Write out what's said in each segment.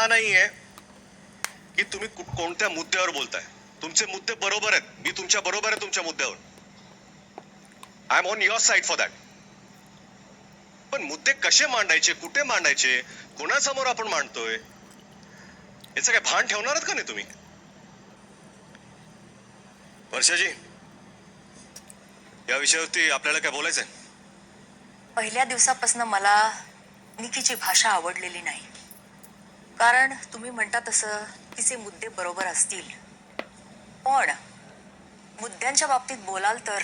नाहीये की तुम्ही कोणत्या मुद्द्यावर बोलताय. तुमचे मुद्दे बरोबर आहेत. मी तुमच्या बरोबर आहे तुमच्या मुद्द्यावर. I am on your side for that. पण मुद्दे कसे मांडायचे, कुठे मांडायचे, कोणासमोर आपण मांडतोय, याचं काय भान ठेवणार आहात का नाही तुम्ही? वर्षाजी, या विषयावरती आपल्याला काय बोलायचंय? पहिल्या दिवसापासून मला निकीची भाषा आवडलेली नाही. कारण तुम्ही म्हणता तसं तिचे मुद्दे बरोबर असतील, पण मुद्द्यांच्या बाबतीत बोलाल तर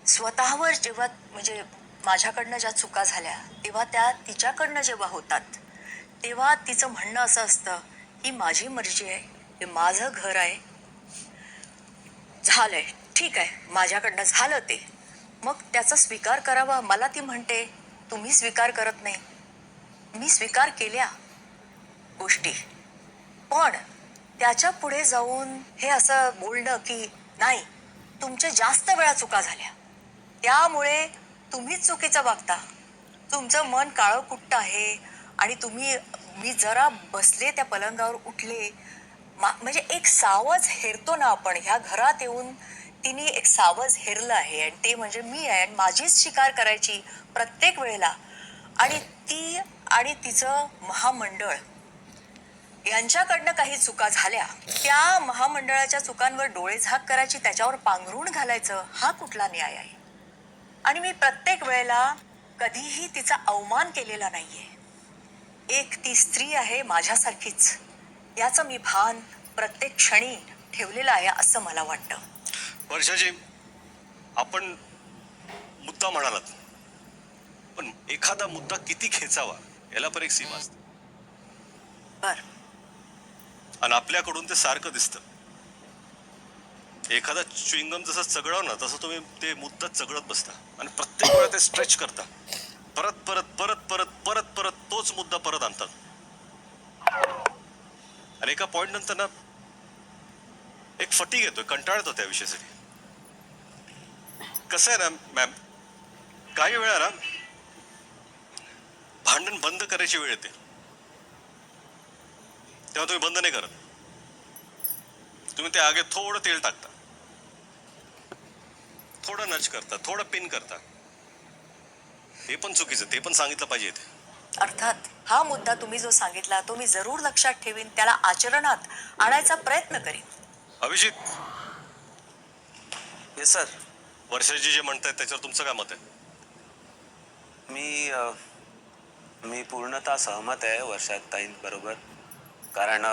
स्वतःवर जेव्हा म्हणजे माझ्याकडनं ज्या चुका झाल्या तेव्हा त्या तिच्याकडनं जेव्हा होतात तेव्हा तिचं म्हणणं असं असतं, ही माझी मर्जी आहे, हे माझं घर आहे, झालंय, ठीक आहे, माझ्याकडनं झालं ते, मग त्याचा स्वीकार करावा. मला ती म्हणते तुम्ही स्वीकार करत नाही. मी स्वीकार केल्या गोष्टी, पण त्याच्या पुढे जाऊन हे असं बोलणं की नाही, तुमच्या जास्त वेळा चुका झाल्या, त्यामुळे तुम्हीच चुकीचं वागता, तुमचं मन काळं कुट्ट आहे आणि मी जरा बसले त्या पलंगावर उठले, म्हणजे एक सावज हेरतो ना आपण, ह्या घरात येऊन तिने एक सावज हेरलं आहे आणि ते म्हणजे मी आहे आणि माझीच शिकार करायची प्रत्येक वेळेला. आणि ती आणि तिचं महामंडळ यांच्याकडनं काही चुका झाल्या, त्या महामंडळाच्या चुकांवर डोळे झाक करायची, त्याच्यावर पांघरूण घालायचं, हा कुठला न्याय आहे? आणि मी प्रत्येक वेळेला कधीही तिचा अवमान केलेला नाहीये. एक ती स्त्री आहे माझ्यासारखीच, याचं मी भान प्रत्येक क्षणी ठेवलेलं आहे असं मला वाटतं. वर्षाजी, आपण मुद्दा म्हणालात, पण एखादा मुद्दा किती खेचावा याला पण एक सीमा असते. बर, आणि आपल्याकडून ते सारखं दिसतं. एखादा च्युइंगम जसं चगळव ना, तसं तुम्ही ते मुद्दा चगळत बसता आणि प्रत्येक वेळा ते स्ट्रेच करता, परत परत परत परत परत परत तोच मुद्दा परत आणतात. आणि एका पॉइंट नंतर ना एक फटीग येतोय, कंटाळ येतो त्या विषयासाठी. कसं आहे ना मॅम, काही वेळा ना भांडण बंद करायची वेळ येते, तेव्हा तुम्ही बंद नाही करत. तुम्ही त्या आगे थोडं तेल टाकता, थोडं नच करता, थोडं पिन करता. हे पण चुकीचं, ते पण सांगितलं पाहिजे इथे. अर्थात हा मुद्दा तुम्ही जो सांगितला तो मी जरूर लक्षात ठेवीन, त्याला आचरणात आणायचा प्रयत्न करीन. Abhijit, yes sir. वर्षाजी जे म्हणतायत त्याच्यावर तुमचं काय मत आहे? मी पूर्णतः सहमत आहे वर्षाताईंबरोबर. कारण